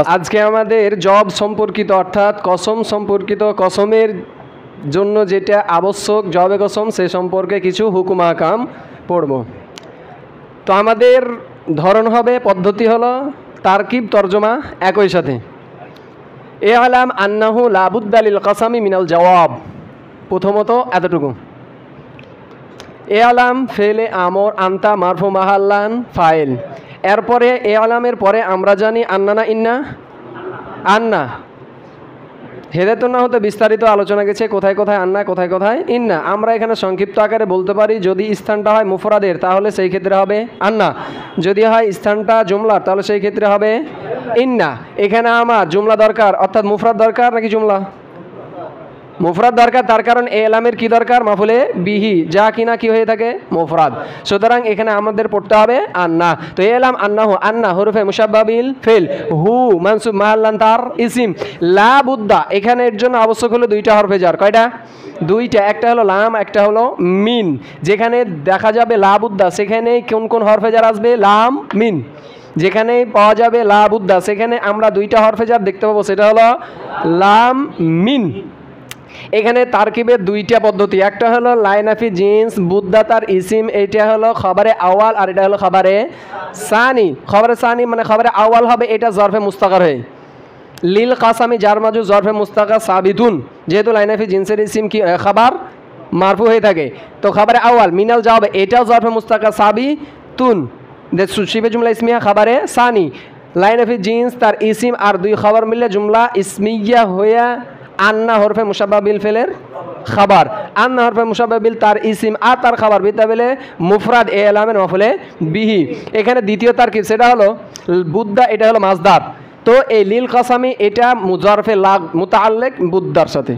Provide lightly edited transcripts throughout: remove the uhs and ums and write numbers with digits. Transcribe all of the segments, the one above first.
আজকে আমাদের জব সম্পর্কিত অর্থাৎ কসম সম্পর্কিত, কসমের জন্য যেটা আবশ্যক জবে কসম সে সম্পর্কে কিছু হুকুম আহকাম পড়ব। তো আমাদের ধরন হবে, পদ্ধতি হলো তারকিব তর্জমা একই সাথে। এ আলাম আন্নাহু লাবুদ্দা লিল কাসামি মিনাল জওয়াব। প্রথমত এতটুকু। এ আলাম ফেলে আমর, আন্তা মারফু মাহাল্লান ফাইল। এরপরে এ আলামের পরে আমরা জানি আন্না না ইন্না, আন্না। হেদায়েতুন না হতে বিস্তারিত আলোচনা গেছে কোথায় কোথায় আন্না, কোথায় কোথায় ইন্না। আমরা এখানে সংক্ষিপ্ত আকারে বলতে পারি, যদি স্থানটা হয় মুফরাদের তাহলে সেই ক্ষেত্রে হবে আন্না, যদি হয় স্থানটা জুমলার তাহলে সেই ক্ষেত্রে হবে ইন্না। এখানে আমার জুমলা দরকার অর্থাৎ মুফরাদ দরকার নাকি জুমলা? মুফরাদ দরকার, তার কারণ এ আলামের কি দরকার? মাফুলে বিহি, যা কিনা কি হয়ে থাকে মুফরাদ। সুতরাং এখানে আমাদের পড়তে হবে আন্না। তো এ আলাম আন্নাহু, আন্না হরফে মুশাব্বাহ বিল ফেল, হু মানসুব মাহাল্লান তার ইসিম, লা বুদ্দা এখানে এর জন্য আবশ্যক হলো দুইটা হরফে জার। কয়টা? দুইটা। একটা হলো লাম, একটা হলো মিন। যেখানে দেখা যাবে লা বুদ্দা সেখানে কোন কোন হরফে জার আসবে? লাম মিন। যেখানে পাওয়া যাবে লা বুদ্দা সেখানে আমরা দুইটা হরফে জার দেখতে পাবো, সেটা হলো লাম মিন। এখানে তারকিবের দুইটা পদ্ধতি, একটা হলো লাইনাফি জিন্স বুদ্দা তার ইসিম, এটা হলো খবরে আওয়াল আর এটা হলো খবরে সানি। খবরে সানি মানে খবরে আওয়াল হবে এটা জরফে মুস্তাকার হয়ে, লিল কাসামি জার মাজু জরফে মুস্তাকার সাবিতুন, যেহেতু লাইনাফি জিন্সের ইসিম কি খাবার মারফু হয়ে থাকে। তো খবরে আওয়াল মিনাল জওয়াব এটাও জরফে মুস্তাকার সাবিতুন, শিবে জুমলা ইসমিয়া খবরে সানি। লাইনাফি জিন্স তার ইসিম আর দুই খবর মিললে জুমলা ইসমিয়া হইয়া আন্না হরফে মুশাব্বাহ বিল ফেলের খাবার, আন্না হরফে মুশাব্বাহ বিল তার ইসিম আর তার খাবার বিতাবেলে মুফরাদ এ আলামের মাফুলে বিহি। এখানে দ্বিতীয় তারকিব সেটা হলো বুদ্দা, এটা হলো মাজদার। তো এই লিল কাসামি এটা জরফে লাগ মুতাআল্লিক বুদ্দার সাথে।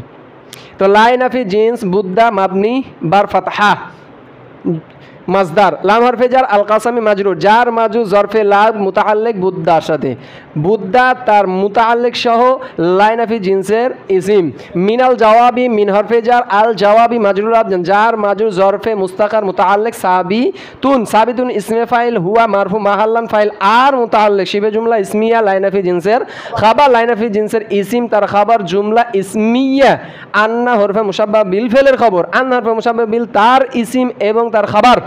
তো লাইনাফি জিন্স বুদ্দা মাবনি বার ফাতহা মাজদার, লাম হরফে জার আল কাসামি মাজরুর, জার মাজু জরফে লাগ মুতাআল্লিক বুদ্দার সাথে, বুদ্দা তার মুতাআল্লিক সহ লাইনাফি জিন্সের ইসিম। মিনাল জওয়াবি মিন হরফে জার আল জওয়াবি মাজরুরাত, জার মাজু জরফে মুস্তাকার মুতাআল্লিক সাবিতুন, সাবিতুন ইসমে ফাইল, হুয়া মারফু মাহাল্লান ফাইল আর মুতাআল্লিক শিবে জুমলা ইসমিয়া লাইনাফি জিন্সের খাবার, লাইনাফি জিন্সের ইসিম তার খাবার জুমলা ইসমিয়া। আন্না হরফে মুশাব্বাহ বিল ফেলের খবর, আন্না হরফে মুশাব্বাহ বিল তার ইসিম এবং তার খাবার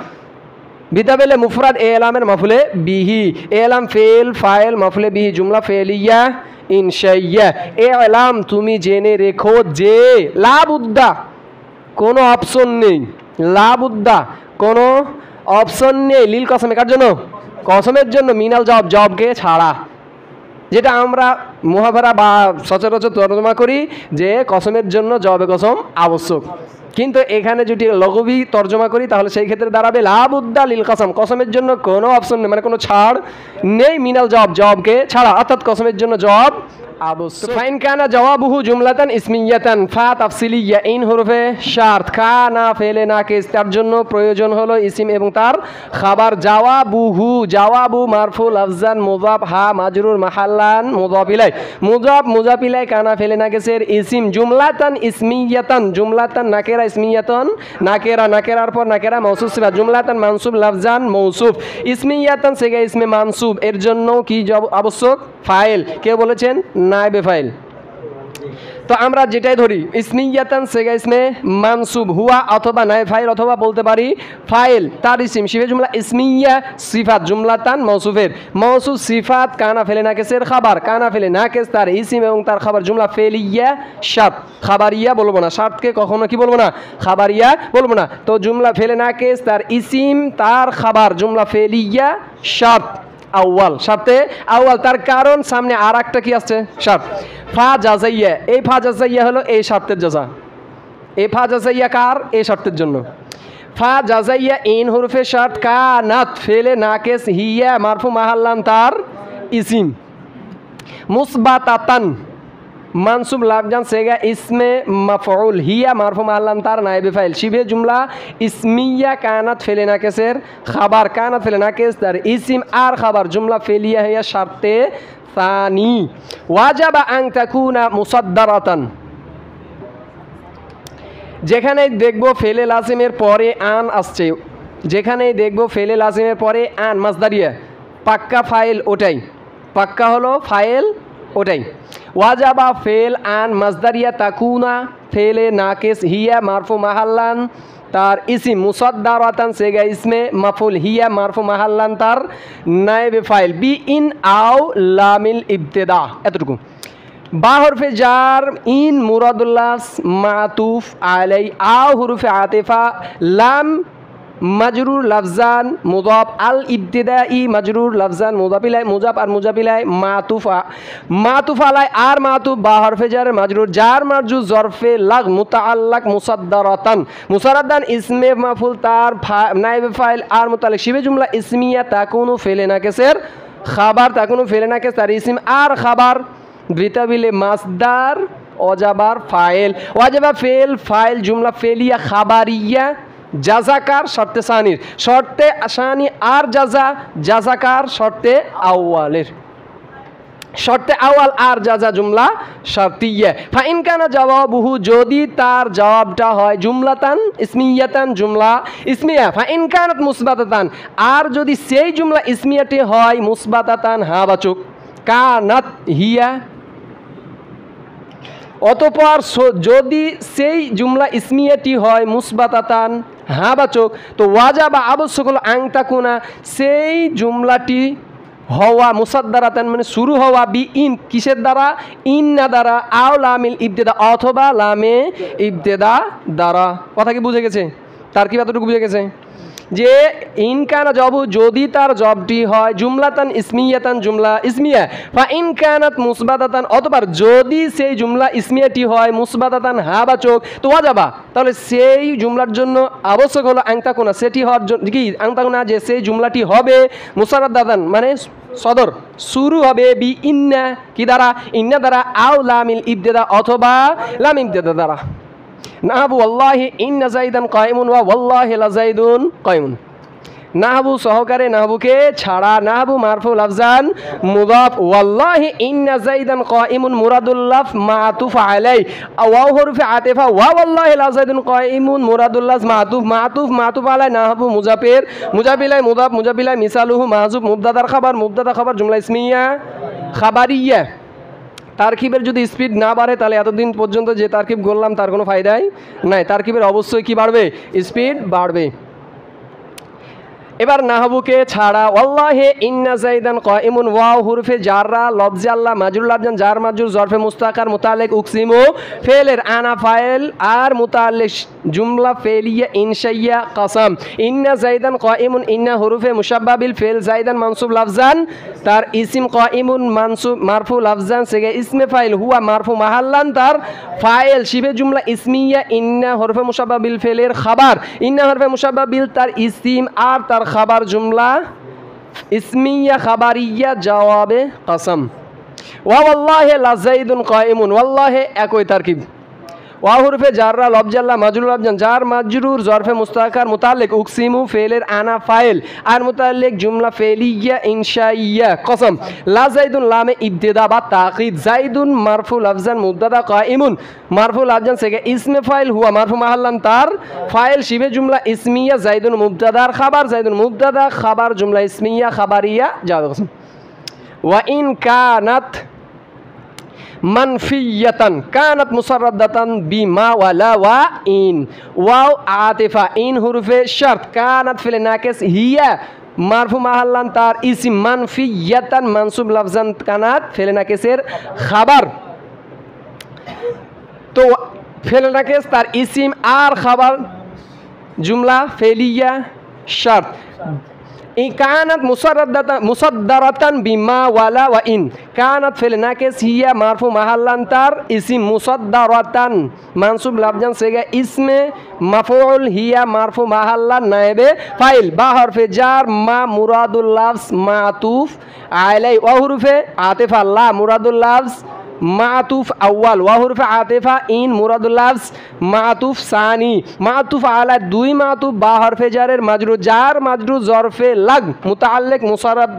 বিতাবেলে মুফরাদ এ আলামের মাফুলে বিহি। এ আলাম ফেল ফাইল মাফুলে বিহি জুমলা ফেলিয়া ইনশাইয়া। এ আলাম তুমি জেনে রেখো যে লা বুদ্দা কোনো অপশন নেই, লা বুদ্দা কোনো অপশন নেই লিল কসমে কার জন্য? কসমের জন্য, মিনাল জব জবকে ছাড়া, যেটা আমরা মুহাবারা বা সচরাচর তর্জমা করি যে কসমের জন্য জবে কসম আবশ্যক। কিন্তু এখানে যদি লঘবি তর্জমা করি তাহলে সেই ক্ষেত্রে দাঁড়াবে লা বুদ্দা লিল কাসাম, কসমের জন্য কোনো অপশন নেই মানে কোনো ছাড় নেই, মিনাল জব জবকে ছাড়া, অর্থাৎ কসমের জন্য জব আবশ্যক। ফাইন কানা জওয়াবুহু জুমলাতান ইসমিয়াতান ফা তাফসিলিয়া, ইন হরফে শার্ত, কানা ফেলে নাকিস তার জন্য প্রয়োজন হলো ইসিম এবং তার খাবার। জাওয়াবুহু জাওয়াবু মারফু লাফজান মুযাফ হা মাজরুর মাহাল্লান মুযাফ ইলাই, মুযাফ মুযাফ ইলাই কানা ফেলে নাকিসের ইসিম। জুমলাতান ইসমিয়াতান জুমলাতান নাকেরা ইসমিয়াতান নাকেরা, নাকেরার পর নাকেরা মৌসুফ সিফা, জুমলাতান মানসুব লাফজান মৌসুফ, ইসমিয়াতান সেগা ইসমে মানসুব এর জন্য কি আবশ্যক? ফাইল। কে বলেছেন? নায়েবে ফাইল। তো আমরা যেটাই ধরি ইসমিয়াতান সেগা ইসমে মানসুব হুয়া অথবা নায়েব ফাইল অথবা বলতে পারি ফাইল তার ইসিম, শিফে জুমলা ইসমিয়া সিফাত জুমলাতান মৌসুফের, মৌসুফ সিফাত কানা ফেলে নাকেসের খাবার, কানা ফেলে নাকেস তার ইসিম এবং তার খাবার জুমলা ফেলিয়া শার্ত, খাবারিয়া বলবো না, শার্তকে কখনো কি বলবো না? খাবারিয়া বলবো না। তো জুমলা ফেলে নাকেস তার ইসিম তার খাবার জুমলা ফেলিয়া শার্ত আউয়াল, সাথে আউয়াল তার কারণ সামনে আর একটা কি আসছে? শার্ত। ফা জাজাইয়া, এই ফা জাজাইয়া হলো এই শর্তের জাজা, এই ফা জাজাইয়া কার? এই শর্তের জন্য। ফা জাজাইয়া ইন হরফে শার্ত কানাত ফেলে নাকেস হিয়া মারফু মাহাল্লান তার ইসিম, মুসবাতাতান মানসুব লাফজান সেগা ইসমে মাফউল, হিয়া মারফু মাহাল্লান তার নায়েবে ফাইল, শিবে জুমলা ইসমিয়া কানাত ফেলে নাকেসের খাবার, কানাত ফেলে নাকেস তার ইসিম আর খাবার জুমলা ফেলিয়া হিয়া শার্তে সানি। ওয়াজাবা আন তাকুনা মুসাদ্দারাতান, যেখানে দেখবো ফেলে লাজিমের পরে আন আসছে, যেখানেই দেখবো ফেলে লাজিমের পরে আন মাজদারিয়া পাক্কা ফাইল, ওটাই পাক্কা হলো ফাইল ওটাই ওয়াজাবা ফেল আন মাজদারিয়া তাকুনা ফেলে নাকিস হিয়া মারফু মাহাল্লান তার ইসিম মুসাদ্দারাতান সেগা ইসমে মাফুল হিয়া মারফু মাহাল্লান তার নায়েবে ফাইল বি ইন আও লামিল ইবতেদা এতটুকু বা হরফে জার ইন মুরাদুল্লাহ মাতুফ আলাই আও হুরুফে আতিফা লাম মাজরুর লফজান মুদাফ আল ইবতিদাই মাজরুর লফজান মুদাফিলাই মুজাফ আর মুজাফিলাই মাতুফ আলাই আর মাতুফ বা হরফে জার মাজরুর জার মারজুর জরফে লাগ মুতাআল্লাক মুসাদ্দারাতান ইসমে মাফুল তার নায়েবে ফাইল আর মুতাআল্লিক শিবে জুমলা ইসমিয়া তাকুনু ফেলে নাকিসের খাবার তাকুনু ফেলে নাকিস তার ইসম আর খাবার বিতাবিলে মাসদার ওয়াজাবার ফাইল ওয়াজাবা ফেল ফাইল জুমলা ফেলিয়া খাবারিয়া জাজাকার শর্তে সানির শর্তে আসানি আর জাজাকার শর্তে আউয়ালের শর্তে আওয়াল আর জাজা জুমলা শারতিয়া ফাইন কানা জবাবুহু যদি তার জবাবটা হয় জুমলাতান ইসমিয়াতান জুমলা ইসমিয়া ফাইন কানাত মুসবাতাতান আর যদি সেই জুমলা ইসমিয়াটি হয় মুসবাতাতান হাবাচক কানাত হিয়া অতঃপর যদি সেই জুমলা ইসমিয়াটি হয় মুসবাতাতান হাবাচক তো ওয়াজাবা আবশ্যক হলো আংতাকুনা সেই জুমলাটি হওয়া মুসাদ্দারাতান মানে শুরু হওয়া বি ইন কিসের দ্বারা ইন্না দ্বারা আও লামিল ইবতেদা অথবা লামে ইবতেদা দ্বারা কথা কি বুঝে গেছে তার কি এতটুকু বুঝে গেছে যে ইনকানা জব যদি তার জবটি হয় জুমলাতান ইসমিয়াতান জুমলা ইসমিয়া ফা ইনকানাত মুসবাতাতান অথবা যদি সেই জুমলা ইসমিয়াটি হয় মুসবাতাতান হাবাচক তো ওয়াজাবা তাহলে সেই জুমলার জন্য আবশ্যক হলো আংতাকুনা সেটি হওয়ার জন্য কি আংতাকুনা যে সেই জুমলাটি হবে মুসারাদাতান মানে সদর শুরু হবে বি ইন্না কি দ্বারা ইন্না দ্বারা আও লামিল ইবতেদা অথবা লাম ইবতেদা দ্বারা নাহবু ওয়াল্লাহি ইন্না যাইদান কায়িমুন ওয়া ওয়াল্লাহি লা যাইদুন কায়িমুন নাহবু সহকারে নাহবুকে ছাড়া নাহবু মারফু লফজান মুদাফ ওয়াল্লাহি ইন্না যাইদান কায়িমুন মুরাদুল লাফ মাতুফ আলাই ওয়া হরফে আতিফা ওয়া ওয়াল্লাহি লা যাইদুন কায়িমুন মুরাদুল লাফ মাতুফ আলাই নাহবু মুজাফির মুজাফিলাই মুদাফ মুজাফিলাই মিসালুহু মাহজুব মুবতাদার খাবার জুমলা ইসমিয়া খাবারিয়া তারকিবের যদি স্পিড না বাড়ে তাহলে এতদিন পর্যন্ত যে তারকিব করলাম তার কোনো ফায়দাই নাই তারকিবের অবশ্যই কি বাড়বে স্পিড বাড়বে এবার নাহবুকে ছাড়া ওয়াল্লাহি ইন্না যাইদান কায়িমুন ওয়াও হুরফে জাররা লফজে আল্লাহ মাজরুর লাফজান জার মাজরুর জরফে মুস্তাকার মুতাআল্লিক উকসিমু ফেলের আনা ফাইল আর মুতাআল্লিক জুমলা ফেলিয়া ইনশাইয়া কসম ইন্না যাইদান কায়িমুন ইন্না হুরফে মুশাব্বাহ বিল ফেল যাইদান মানসুব লাফজান তার ইসম কায়িমুন মানসুব মারফু লাফজান সেগে ইসমে ফাইল হুয়া মারফু মাহাল্লান তার ফাইল শিবে জুমলা ইসমিয়া ইন্না হুরফে মুশাব্বাহ বিল ফেলের খাবার ইন্না হুরফে মুশাব্বাহ বিল তার ইসম আর তার খাবার জুমলা ইসমিয়া খাবারিয়া জওয়াবে কসম ওয়া ওয়াল্লাহি লা যাইদুন কায়িমুন ওয়াল্লাহি একই তারকিব ওয়া হরফে জাররা লফজাল্লাহ মাজরুর লাফজান জার মাজরুর জরফে মুস্তাকার মুতাআল্লিক উকসিমু ফেলের আনা ফাইল আর মুতাআল্লিক জুমলা ফেলিয়া ইনশাইয়া কসম লা যাইদুন লামে ইবতিদা বা তাকিদ যাইদুন মারফু লাফজান মুবতাদা কায়িমুন মারফু লাফজান সেগে ইসমে ফাইল হুয়া মারফু মাহাল্লান তার ফাইল শিবে জুমলা ইসমিয়া যাইদুন মুবতাদার খাবার যাইদুন মুবতাদা খাবার জুমলা ইসমিয়া খাবারিয়া যাবে কসম ওয়া ইন কানাত মানফিয়াতান কানাত মুসাররাদাতান বিমা ওয়ালা ওয়া ইন ওয়াও আতিফা ইন হুরফে শর্ত কানাত ফিল নাকিস হিয়া মারফু মাহাল্লান তার ইসম মানফিয়াতান মানসুব লাফজান কানাত ফিল নাকিসের খাবার তো ফিল নাকিস তার ইসম আর খাবার জুমলা ফেলিয়া শর্ত কানাত মুসাদ্দারাতান বিমা ওয়ালা ওয়া ইন কানাত ফিল নাকিস হিয়া মারফু মাহাল্লান তার ইসম মুসাদ্দারাতান মানসুব লাফজান সেগা ইসমে মাফউল হিয়া মারফু মাহাল্লান নায়েবে ফাইল বা হরফে জার মা মুরাদুল লাফজ মাতুফ আলাই ওয়া হুরফে আতিফা লা মুরাদুল লাফজ মাতুফ আউয়াল ওয়া হুরফে আতিফা ইন মুরাদুল লাফজ মাতুফ সানি মাতুফ আলা দুই মাতুফ বা হরফে জারের মাজরুর জার মাজরুর জরফে লাগ মুতাআল্লিক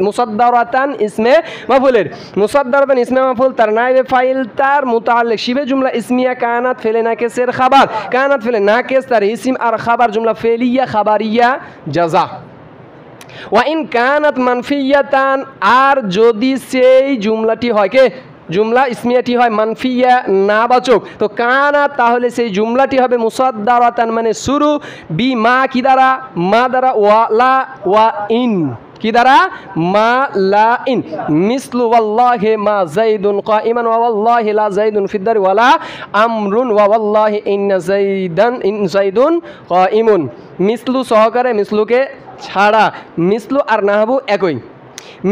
মুসাদ্দারাতান ইসমে মাফউলের মুসাদ্দারাতান ইসমে মাফউল তার নায়েবে ফাইল তার মুতাআল্লিক শিবে জুমলা ইসমিয়া কানাত ফেলে নাকিসের খাবার কানাত ফেলে নাকিস তার ইসম আর খাবার জুমলা ফেলিয়া খাবারিয়া জাযা ওয়া ইন কানাত মানফিয়াতান আর যদি সেই জুমলাটি হয় কে জুমলা ইসমিয়াটি হয় মানফিয়া নাবাচক। তো কানা তাহলে সেই জুমলাটি হবে মুসাদ্দারাতান মানে শুরু, বি মা কি দ্বারা, মা দ্বারা, ওয়া লা ওয়া ইন কি দ্বারা, মা লা ইন। মিসলু ওয়াল্লাহি মা যাইদুন কাইমান ওয়া ওয়াল্লাহি লা যাইদুন ফিদ্দারি ওয়ালা আমরুন ওয়া ওয়াল্লাহি ইন যাইদুন কাইমুন। মিসলু সহকারে মিসলুকে ছাড়া, মিসলু আর নাহবু একই।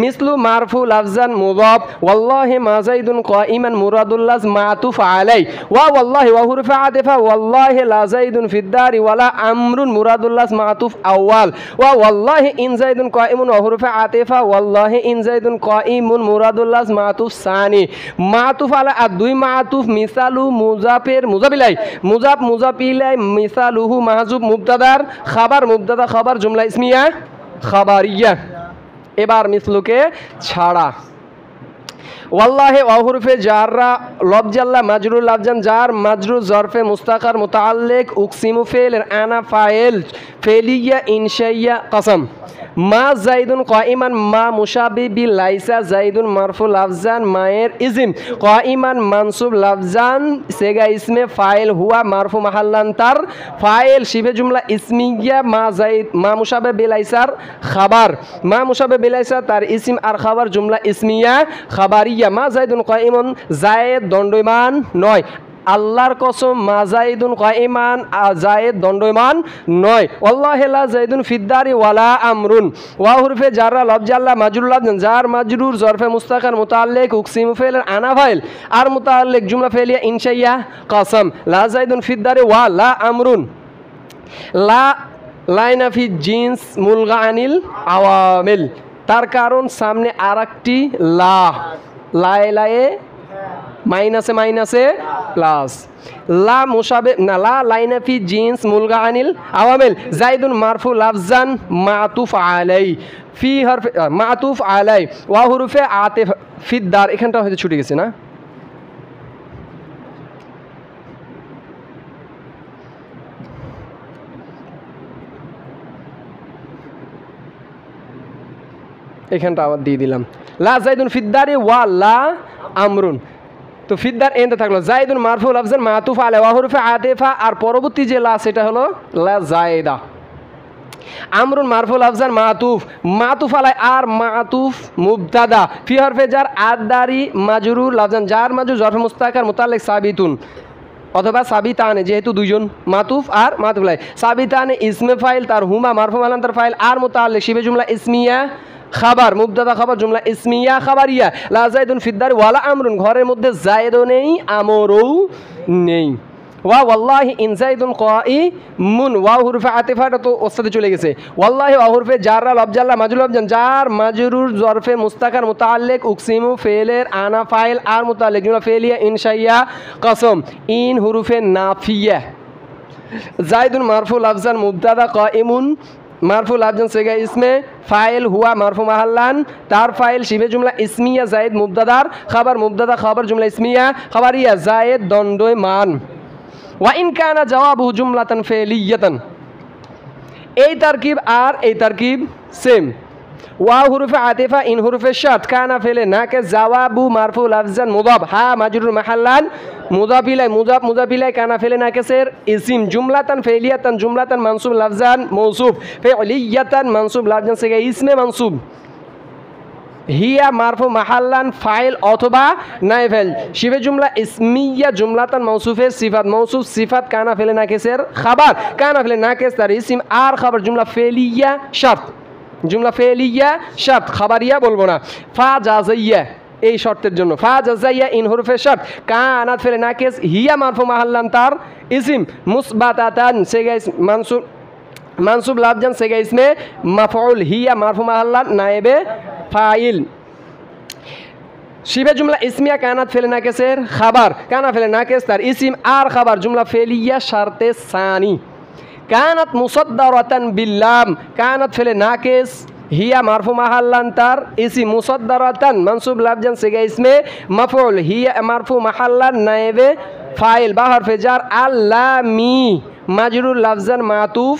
মিসলু মারফু লাফজান মুদাফ, ওয়াল্লাহি মা যাইদুন কাইমান মুরাদুল্লাহ মাতুফ আলাই, ওয়া ওয়াল্লাহি ওয়া হুরফে আতিফা, ওয়াল্লাহি লা যাইদুন ফিদ্দারি ওয়ালা আমরুন মুরাদুল্লাহ মাতুফ আউয়াল, ওয়া ওয়াল্লাহি ইন যাইদুন কাইমুন ওয়া হুরফে আতিফা, ওয়াল্লাহি ইন যাইদুন কাইমুন মুরাদুল্লাহ মাতুফ সানি। মাতুফ আলা আর দুই মাতুফ, মিসালু মুজাফের মুজাবিলাই, মুজাফ মুজাফিলাই, মিসালুহু মাহজুব মুবতাদার খাবার, মুবতাদা খাবার, জুমলা ইসমিয়া খাবারিয়া। এবার মিসলুকে ছাড়া, ওয়াল্লাহি ওয়া হুরফে জাররা লফজাল্লা মাজরুর লাফজান জার মাজরুর জরফে মুস্তাকার মুতাআল্লিক উকসিমু ফেলের আনা ফাইল ফেলিয়া ইনশাইয়া কসম। মা যাইদুন কাইমান মা মুশাবি বি লাইসা যাইদুন মারফু লাফজান মায়ের ইজিম, কাইমান মানসুব লাফজান সেগা ইসমে ফাইল হুয়া মারফু মাহাল্লান তার ফাইল, শিবে জুমলা ইসমিয়া মা যাইদ মা মুশাবে বি লাইসার খাবার, মা মুশাবে বি লাইসা তার ইসিম আর খাবার জুমলা ইসমিয়া খাবারিয়া। মা যাইদুন কাইমান যায়েদ দণ্ডমান নয়, আল্লাহর কসম মা যাইদুন কাইমান যায়েদ দণ্ডমান নয়। ওয়াল্লাহি লা যাইদুন ফিদ্দারি ওয়ালা আমরুন, ওয়া হুরফে জাররা লফজাল্লা মাজরুর লাফজান জার মাজরুর জরফে মুস্তাকার মুতাআল্লিক উকসিমু ফেলের আনা ফাইল আর মুতাআল্লিক জুমলা ফেলিয়া ইনশাইয়া কসম। লা যাইদুন ফিদ্দারি ওয়া লা আমরুন, লা লাইনা ফি জিন্স মুলগা আনিল আওয়ামিল, তার কারণ সামনে আরেকটি লা, লায়ে লায়ে মাইনাসে মাইনাসে প্লাস, লা মুশাবে না লা লাইনা ফি জিন্স মুলগা আনিল আওয়ামিল, যাইদুন মারফু লাফজান মাতুফ আলাই, ফি হরফ মাতুফ আলাই, ওয়া হুরফে আতিফ ফিদ্দার। এখানটা হয়তো ছুটে গেছে না, এখানটা আবার দিয়ে দিলাম। লা যাইদুন ফিদ্দারি ওয়া লা আমরুন, তো ফিদ্দার এন্ড থাকলো যাইদুন মারফুল আফজান মাতুফ আলাই ওয়া হুরফে আতিফা, আর পরবর্তী যে লা সেটা হলো লা যায়দা। আমরুন মারফুল আফজান মাতুফ, মাতুফ আলাই আর মাতুফ মুবতাদা, ফি হরফে জার আদারি মাজরুর লাফজান জার মাজরুর জরফে মুস্তাকার মুতাল্লিক সাবিতুন অথবা সাবিতানে, যেহেতু দুইজন মাতুফ আর মাতুফ আলাই, সাবিতানে ইসমে ফাইল তার হুমা মারফু আলান তার ফাইল আর মুতাল্লিক শিবে জুমলা ইসমিয়া খাবার, মুবতাদা খাবার জুমলা ইসমিয়া খাবারিয়া। লা যাইদুন ফিদ্দারি ওয়ালা আমরুন, ঘরের মধ্যে যায়েদও নেই আমরও নেই। ওয়া ওয়াল্লাহি ইন যাইদুন কাইমুন, ওয়া হুরফে আতিফাটা তো ওস্তাদে চলে গেছে। ওয়াল্লাহি ওয়া হুরফে জাররা লফজাল্লা মাজরুর লফজান জার মাজরুর জরফে মুস্তাকার মুতাআল্লিক উকসিমু ফেলের আনা ফাইল আর মুতাআল্লিক জুমলা ফেলিয়া ইনশাইয়া কসম। ইন হুরফে নাফিয়া, যাইদুন মারফু লাফজান মুবতাদা কাইমুন মারফু লাফজান সেগা ইসমে ফাইল হুয়া মারফু মাহাল্লান তার ফাইল শিবে জুমলা ইসমিয়া জায়েদ মুবতাদার খাবার, মুবতাদা খাবার জুমলা ইসমিয়া খাবারিয়া জায়েদ দণ্ডমান। ওয়া ইন কানা জওয়াবুহু জুমলাতান ফেলিয়াতান, এই তারকিব আর এই তারকিব সেম। ওয়া হুরুফে আতিফা ইন হুরুফে শার্ত, কানা ফেলে নাকে জাওয়াবু মারফু লাফজান মুদাফ, হা মাজরুর মাহাল্লান মুদাফ ইলাই মুদাফ মুদাফ ইলাই, কানা ফেলে নাকেসের ইসিম, জুমলাতান ফেলিয়াতান জুমলাতান মানসুব লাফজান মৌসুফ, ফেলিয়াতান মানসুব লাফজান সেগা ইসমে মানসুব, হিয়া মারফু মাহাল্লান ফাইল অথবা নাইফেল, শিবে জুমলা ইসমিয়া জুমলাতান মৌসুফের সিফাত, মৌসুফ সিফাত কানা ফেলে নাকেসের খাবার, কানা ফেলে নাকেস তার ইসিম আর খাবার জুমলা ফেলিয়া শার্ত, জুমলা ফেলিয়া শার্ত খাবারিয়া বলবো না। ফা জাজাইয়া এই শর্তের জন্য, ফা জাজাইয়া ইন হুরফে শার্ত, কানাত ফেলে নাকেস হিয়া মারফু মাহাল্লান তার ইসিম, মুসবাতাতান সেগা মানসুব মানসুব লাফজান সেগা ইসমে মাফউল, হিয়া মারফু মাহাল্লান নায়েবে ফাইল, শিবে জুমলা ইসমিয়া কানাত ফেলে নাকেসের খাবার, কানা ফেলে নাকেস তার ইসিম আর খাবার জুমলা ফেলিয়া শার্তে সানি। কানাত মুসাদ্দারাতান বিল্লাম, কানাত ফেলে নাকেস হিয়া মারফু মাহাল্লান তার ইসিম, মুসাদ্দারাতান মানসুব লাফজান সেগা ইসমে মাফউল, হিয়া মারফু মাহাল্লান নায়েবে ফাইল, বা হরফে জার আল্লামি মাজরুর লাফজান মাতুফ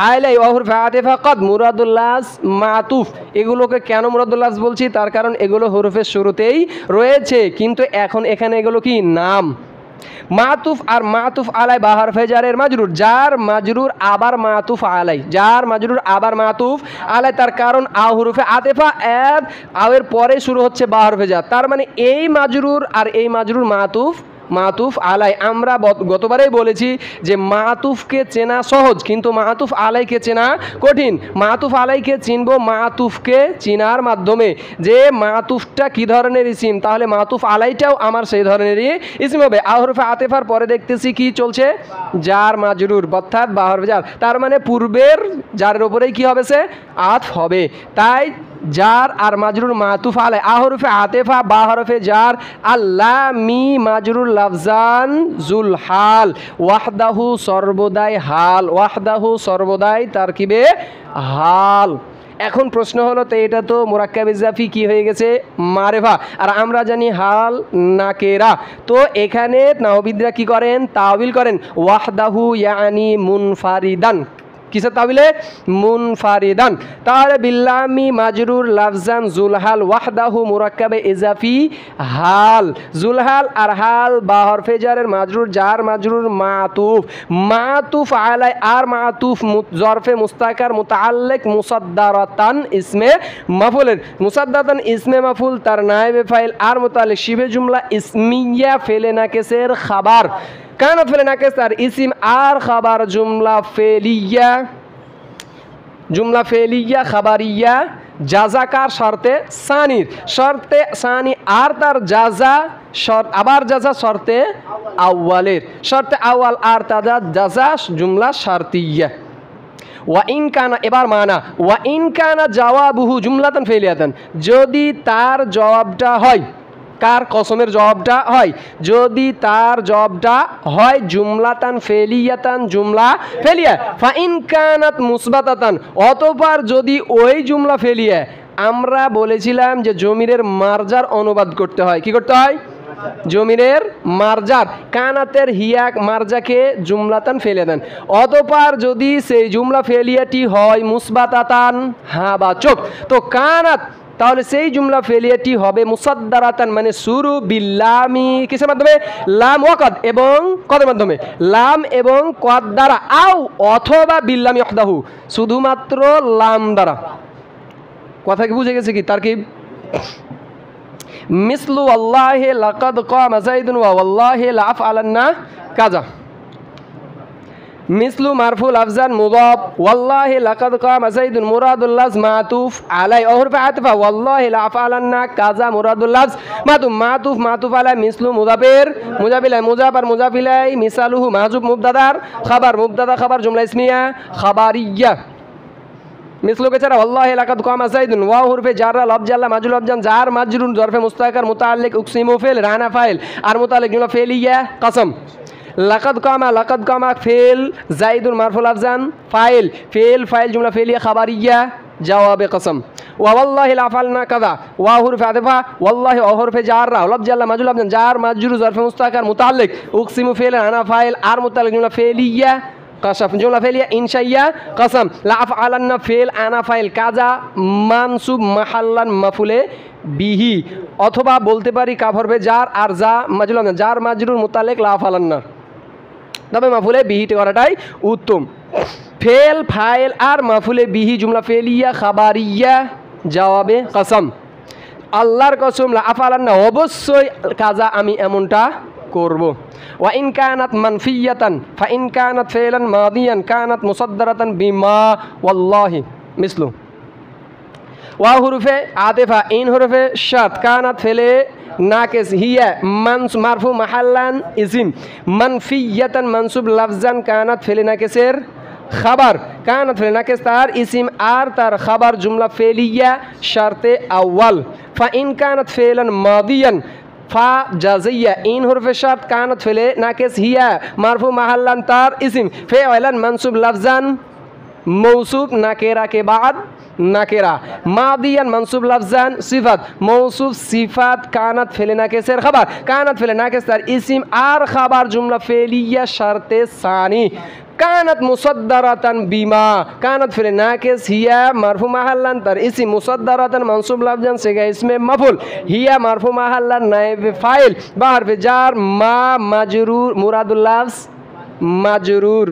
আলাই ওয়া হুরফে আতিফা কদ মুরাদুল লাফজ মাতুফ। এগুলোকে কেন মুরাদুল লাফজ বলছি? তার কারণ এগুলো হরফের শুরুতেই রয়েছে, কিন্তু এখন এখানে এগুলো কি নাম। মাতুফ আর মাতুফ আলাই বা হরফে জারের মাজরুর, যার মাজরুর আবার মাতুফ আলাই, যার মাজরুর আবার মাতুফ আলাই, তার কারণ আ হরফে আতিফা এর আওয়ের পরে শুরু হচ্ছে বা হরফে জার, তার মানে এই মাজরুর আর এই মাজরুর মাতুফ মাতুফ আলাই। আমরা গতবারেই বলেছি যে মাতুফকে চেনা সহজ, কিন্তু মাতুফ আলাইকে চেনা কঠিন। মাতুফ আলাইকে চিনব মাতুফকে চিনার মাধ্যমে, যে মাতুফটা কি ধরনের ইসিম, তাহলে মাতুফ আলাইটাও আমার সেই ধরনেরই ইসিম হবে। আহরফে আতিফার পরে দেখতেছি কি চলছে, জার মাজরুর অর্থাৎ বা হরফে জার, তার মানে পূর্বের জারের উপরেই কি হবে, সে আতফ হবে। তাই জার আর মাজরুর মাতুফ আলাই, আহরফে আতিফা বা হরফে জার আল্লাহ মি মাজরুর লাফজান জুল হাল ওয়াহদাহু সর্বদাই হাল, ওয়াহদাহু সর্বদাই তারকিবে হাল। এখন প্রশ্ন হলো, তো এটা তো মুরাক্কাব ইজাফি কি হয়ে গেছে, মারেফা, আর আমরা জানি হাল নাকেরা। তো এখানে নাহবিদরা কি করেন, তাওয়িল করেন ওয়াহদাহু ইয়ানি মুনফারিদান, কিসের তাবিলে, মুনফারিদান। তাহলে বিল্লামি মাজরুর লাফজান জুলহাল ওয়াহদাহু মুরাক্কাবে ইজাফি হাল, জুলহাল আর হাল বা হরফে জারের মাজরুর, জার মাজরুর মাতুফ, মাতুফ আলাই আর মাতুফ জরফে মুস্তাকার মুতাআল্লিক মুসাদ্দারাতান ইসমে মাফুলের, মুসাদ্দারাতান ইসমে মাফুল তার নায়েবে ফাইল আর মুতাআল্লিক শিবে জুমলা ইসমিয়া ফেলে নাকেসের খাবার, কানাত ফেলে নাকেস তার ইসিম আর খাবার জুমলা ফেলিয়া, জুমলা ফেলিয়া খাবারিয়া জাজাকার শর্তে সানির, শর্তে সানি আর তার জাজা শর্ত আবার জাজা শর্তে আউয়ালের, শর্তে আউয়াল আর তাজা জাজা জুমলা শারতিয়া। ওয়া ইন কানা, এবার মানা, ওয়া ইন কানা জওয়াবুহু জুমলাতান ফেলিয়াতান, যদি তার জবাবটা হয়, কার কসমের জবাবটা হয়, যদি তার জবাবটা হয় জুমলাতান ফেলিয়াতান জুমলা ফেলিয়া, ফাইন কানাত মুসবাতাতান, অতঃপর যদি ওই জুমলা ফেলিয়া, আমরা বলেছিলাম যে জমিরের মারজার অনুবাদ করতে হয়, কি করতে হয়, জমিরের মারজার, কানাতের হিয়া মারজাকে জুমলাতান ফেলিয়াতান, অতঃপর যদি সেই জুমলা ফেলিয়াটি হয় মুসবাতাতান হ্যাঁ বাচক, তো কানাত, তাহলে সেই জুমলা ফেলিয়াটি হবে মুসাদ্দারাতান, মানে শুরু বিল্লামি, কিসের মাধ্যমে, লাম ওয়া কদ, এবং কদের মাধ্যমে, লাম এবং কদ দ্বারা, আও অথবা বিল্লামি ওয়াহদাহু, শুধুমাত্র লাম দ্বারা। কথা কি বুঝে গেছে কি তারকিব? মিসলু আল্লাহি লাকাদ কামা যাইদুন ওয়া ওয়াল্লাহি লাআফআলান্না কাজা, মিসলু মারফুল আফজান মুদাফ, ওয়াল্লাহি লাকাদ কামা যাইদুন মুরাদুল লাফজ মাতুফ আলাই ওহরফে আতিফা, ওয়াল্লাহি লাআফআলান্না কাজা মুরাদুল লাফজ মাতুফ, মাতুফ মাতুফ আলাই মিসলু মুদাফের মুজাফিলাই, মুজাফ আর মুজাফিলাই মিসালুহু মাহজুব মুবতাদার খাবার, মুবতাদা খাবার জুমলা ইসমিয়া খাবারিয়া। মিসলুকে ছাড়া ওয়াল্লাহি লাকাদ কামা যাইদুন ওয়া হরফে জাররা লফজ আল্লাহ মাজরুর লফজান জার মাজরুর জরফে মুস্তাকার মুতাআল্লিক উকসিমু ফিল রানা ফাইল আর মুতাআল্লিক জুমলা ফেলিয়া কসম। লাকাদ কামা ফেল জাইদুল মারফুল আফজান ফাইল, ফেল ফাইল জুমলা ফেলিয়া খাবারিয়া জওয়াবে কসম। ওয়া ওয়াল্লাহি লাফালনা কাযা, ওয়া হরফে আতিফা, ওয়াল্লাহি ওয়া হরফে জাররা লফজ আল্লাহ মাজরুর লফজান জার মাজরুর জরফে মুস্তাকার মুতাআল্লিক উকসিমু ফিল রানা ফাইল আর মুতাআল্লিক জুমলা ফেলিয়া কসম, জুমলা ফেলিয়া ইনশাইয়া কসম। লাফআলান্না ফেল আনা ফাইল কাজা মানসুব মাহাল্লান মাফুলে বিহি, অথবা বলতে পারি কাফ হরফে জার আর যা মাজরুর, জার মাজরুর মুতাআল্লিক লাফআলান্না, তবে মাফুলে বিহিটি করাটাই উত্তম। ফেল ফাইল আর মাফুলে বিহি জুমলা ফেলিয়া খাবারিয়া জওয়াবে কসম। আল্লাহর কসম লাআফআলান্না, অবশ্যই কাজা আমি এমনটা করব। ওয়া ইন কানাত মানফিয়াতান ফা ইন কানাত ফিলান মাদিয়ান কানাত মুসাদ্দারাতান বিমা ওয়াল্লাহি মিসলু। ওয়া হরফে আতিফা, ইন হরফে শাত, কানাত ফেলে নাকেস, হিয়া মারফু মাহাল্লান ইসিম, মানফিয়াতান মানসুব লাফজান কানাত ফেলে নাকেসের খাবার, কানাত ফেলে নাকেস তার ইসিম আর তার খাবার জুমলা ফেলিয়া শারতে আউয়াল। ফা ইন কানাত ফেলান মাদিয়ান ফা জাজিয়া, ইন হরফে শার্ত কানাত ফেলে নাকেস হিয়া মারফু মাহাল্লান তার ইসিম, ফেলান মানসুব লাফজান মৌসুব নাকেরা के बाद নাকেরা, মাদিয়ান মানসুব লাফজান সিফাত মৌসুব সিফাত কানাত ফেলে নাকেসের খাবার, কানাত ফেলে নাকেস তার ইসিম আর খাবার জুমলা ফেলিয়া শারতে সানি। কানাত মুসাদ্দারাতান বিমা, কানাত ফিল নাকিস, হিয়া মারফু মাহাল্লান তার ইসিম, মুসাদ্দারাতান মানসুব লাফজান সিগা ইসমে মাফউল, হিয়া মারফু মাহাল্লান নায়েবে ফাইল, বা হরফে জার, মা মাজরুর মুরাদুল লাফজ মাজরুর,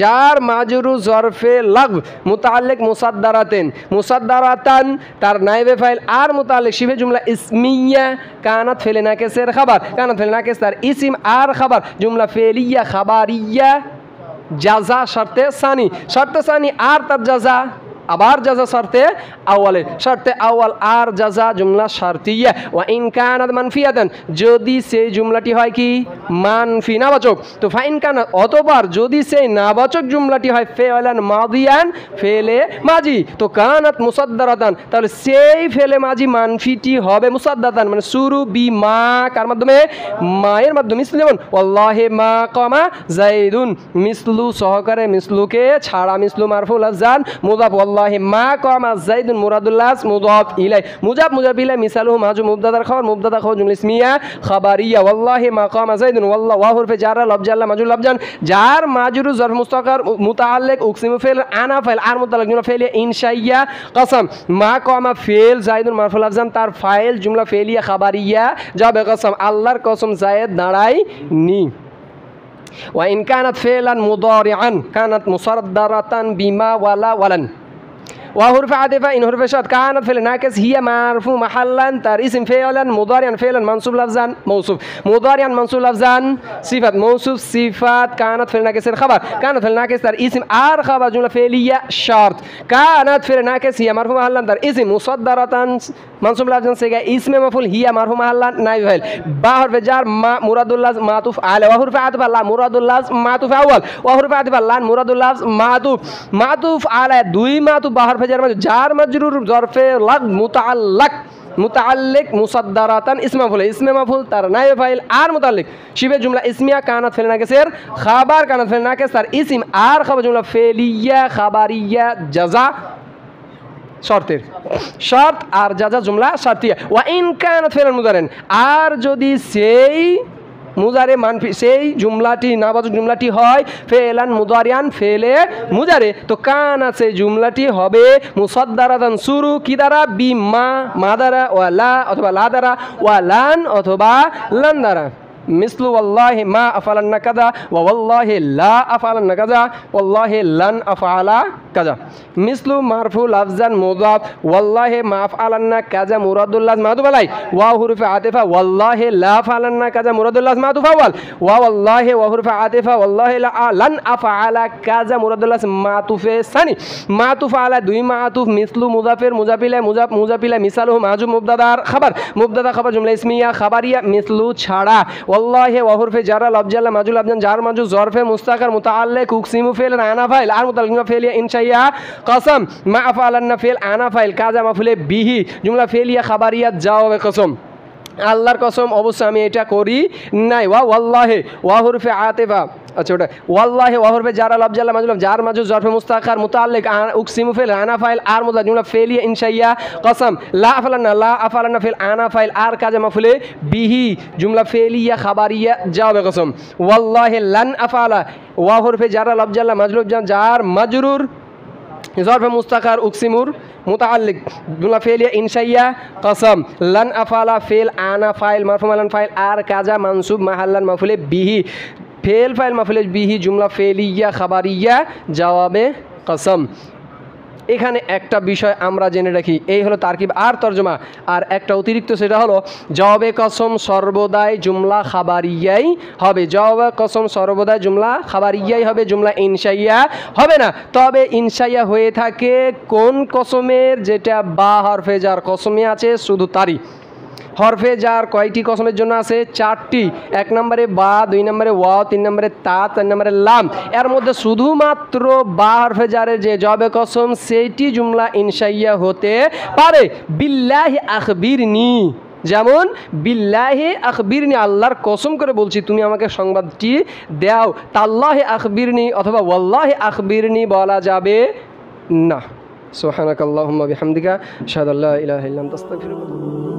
জার মাজরুর জরফে লাগব, মুতাআল্লিক মুসাদ্দারাতান, মুসাদ্দারাতান তার নায়েবে ফাইল আর মুতাআল্লিক শিবে জুমলা ইসমিয়া, কানাত ফিল নাকিসের খাবার, কানাত ফিল নাকিস তার ইসিম আর খাবার, জুমলা ফেলিয়া খাবারিয়া, জাজা শর্তে সানি, শর্তে সানি আর তার জাজা, আবার জাজা শর্তে আউয়ালে, শর্তে আউয়াল আর জাজা জুমলা শারতিয়া। ওয়া ইন কানাত মানফিয়াতান, যদি সেই জুমলাটি হয় কি মানফি নাবাচক, তো ফাইন কানাত অতঃপর যদি সেই নাবাচক জুমলাটি হয় ফেলান মাদিয়ান ফেলে মাজি, তো কানাত মুসাদ্দারাতান, তাহলে সেই ফেলে মাজি মানফিটি হবে মুসাদ্দারাতান, মানে শুরু বি মা কার মাধ্যমে, মায়ের মাধ্যমে। মিসলু যেমন ওয়াল্লাহি মা কামা যাইদুন, মিসলু সহকারে মিসলুকে ছাড়া, মিসলু মারফুল আফজান মুদাফ, ওয়াল্লাহি মা কামা যাইদুন মুরাদুল্লাহ মুদাফ ইলাই, মুজাফ মুজাফ ইলাই, মিসালুহু মাজু মুবতাদার খবর, মুবতাদা খবর জুমলা ইসমিয়া খাবারিয়া, ওয়াল্লাহি মা কামা যাইদুন, ওয়াল্লাহ ওয়া হরফে জার লফজাল্লাহ মাজুল লফজান, জার মাজরুর জরফ মুস্তাকার মুতাআল্লিক উকসিমু ফিল আনা ফাইল আর মুতাআল্লিক জুমলা ফেলিয়া ইনশাইয়া কসম, মা কামা ফিল যাইদুন মারফুল আফজান তার ফাইল জুমলা ফেলিয়া খাবারিয়া যাবে কসম, আল্লাহর কসম জায়েদ দাঁড়াই নি। ওয়া ইন কানাত ফিলান মুদারিআন কানাত মুসাদ্দারাতান বিমা ওয়ালা ওয়ালান, وحرف عاطفة إن حرف شرط كانت فعل ناقص هي مرفوع محلا تر اسم فعلا مضارعا فعلا منصوب لفظا موصوف، مضارعا منصوب لفظا صفة موصوف صفات كانت فعل ناقص خبر، كانت فعل ناقص تر اسم آر خبر جملة فعلية شرط، كانت فعل ناقص هي مرفوع محلا تر اسم مصدرة منصوب لفظا سيغا اسم مفعول هي مرفوع محلا نائب فاعل، با حرف جر ما مراد اللفظ معطوف على، وحرف عاطفة لا مراد اللفظ معطوف أول، وحرف عاطفة لا مراد اللفظ معطوف على দুই মাতুফ বা হরফে জার মাজরুর জরফে লাগ মুতাআল্লিক, মুতাআল্লিক মুসাদ্দারাতান ইসমে মাফউল, ইসমে মাফউল তার নায়েব ফাইল আর মুতাআল্লিক শিবে জুমলা ইসমিয়া কানাত ফিল নাকিসের খাবার, কানাত ফিল নাকিস তার ইসম আর খাবার জুমলা ফেলিয়া খাবারিয়া জাযা শর্তের, শর্ত আর জাযা জুমলা শারতিয়া। ওয়া ইন কানাত ফিল মুদারিন, আর যদি সেই মুজারে মানফি সেই জুমলাটি নাবাচক জুমলাটি হয় ফেলান মুদারিয়ান ফেলে মুজারে, তো কানা সেই জুমলাটি হবে মুসাদ্দারাতান শুরু কি দ্বারা, বিমা মা দ্বারা, ওয়া লা অথবা লা দ্বারা, ওয়া লান অথবা লান দ্বারা। মিসলু ওয়াল্লাহি মা আফআলান্না কাযা ওয়া ওয়াল্লাহি লা আফআলান্না কাযা ওয়াল্লাহি লান আফআলা কাযা, মিসলু মারফু লাফজান মুদাফ, ওয়াল্লাহি মা আফআলান্না কাযা মুরাদুল লাফজ মাদুফ আলাই, ওয়া হুরফে আতিফা ওয়াল্লাহি লা আফআলান্না কাযা মুরাদুল লাফজ মাদুফ আওয়াল, ওয়া ওয়াল্লাহি ওয়া হুরফে আতিফা ওয়াল্লাহি লান আফআলা কাযা মুরাদুল লাফজ মাতুফে সানি, মাতুফ আলা দুই মাতুফ, মিসলু মুজাফের মুজাফিলা মুজাফ মুজাফিলা মিসালুহু মাজু মুবতাদার খাবার, মুবতাদা খাবার জুমলা ইসমিয়া খাবারিয়া, মিসলু ছাড়া, ওয়াল্লাহি ওয়া হুরফে জার লফজাল্লাহ মাজুল লফজান জার মাজু জরফে মুস্তাকার মুতাআল্লিক উকসিমু ফিল আনা ফাইল আর মুতাআল্লিক ফিলিয়া ইনশাইয়া কসম, মা আফআলান্না ফিল আনা ফাইল কাযা মাফুলে বিহি জুমলা ফিলিয়া খাবারিয়াত জাওয়াবে কসম, আল্লাহর কসম অবশ্যই আমি এটা করি নাই। ওয়া ওয়াল্লাহি ওয়া হুরফে আতিফা, আচ্ছা ওটা ওয়াল্লাহি ওয়া হুরফে জার লফজাল্লাহ মাজুল জার মাজু জরফে মুস্তাকার মুতাআল্লিক উকসিমু ফিল আনা ফাইল আর মুতাআল্লিক জুমলা ফিলিয়া ইনশাইয়া কসম, লা আফআলান্না ফিল আনা ফাইল আর কাযা মাফুলে বিহি জুমলা ফিলিয়া খাবারিয়া জাওয়াবে কসম, ওয়াল্লাহি লান আফআলা ওয়া হুরফে জার লফজাল্লাহ মাজুল জার মাজরুর জরফে মুস্তাকার উকসিমুর মুতাআল্লিক জুমলা ফিলিয়া ইনশাইয়া কসম, লান আফআলা ফিল আনা ফাইল মারফু মালান ফাইল আর কাযা মানসুব মাহাল্লান মাফুলে বিহি ফেল ফাইল মাফুলে বিহি জুমলা ফেলিয়া খাবারিয়া জওয়াবে কসম। এখানে একটা বিষয় আমরা জেনে রাখি, এই হলো তারকিব আর তরজমা, আর একটা অতিরিক্ত সেটা হলো জওয়াবে কসম সর্বদাই জুমলা খাবারিয়াই হবে, জওয়াবে কসম সর্বদাই জুমলা খাবারিয়াই হবে, জুমলা ইনশাইয়া হবে না। তবে ইনশাইয়া হয়ে থাকে কোন কসমের, যেটা বা হরফে জার কসমে আছে শুধু তারই। হরফে জার কয়টি কসমের জন্য আছে? চারটি। এক নম্বরে বা, দুই নম্বরে ওয়া, তিন নম্বরে তা, চার নম্বরে লাম। এর মধ্যে শুধুমাত্র বা হরফে জারের যে জবে কসম সেইটি জুমলা ইনশাইয়া হতে পারে। বিল্লাহি আখবিরনি, যেমন বিল্লাহি আখবিরনি, আল্লাহর কসম করে বলছি তুমি আমাকে সংবাদটি দাও। তাল্লাহি আখবিরনি অথবা ওয়াল্লাহি আখবিরনি বলা যাবে না। সুবহানাকাল্লাহুম্মা বিহামদিকা আশহাদু আল্লা ইলাহা ইল্লা আনতা আস্তাগফিরুকা।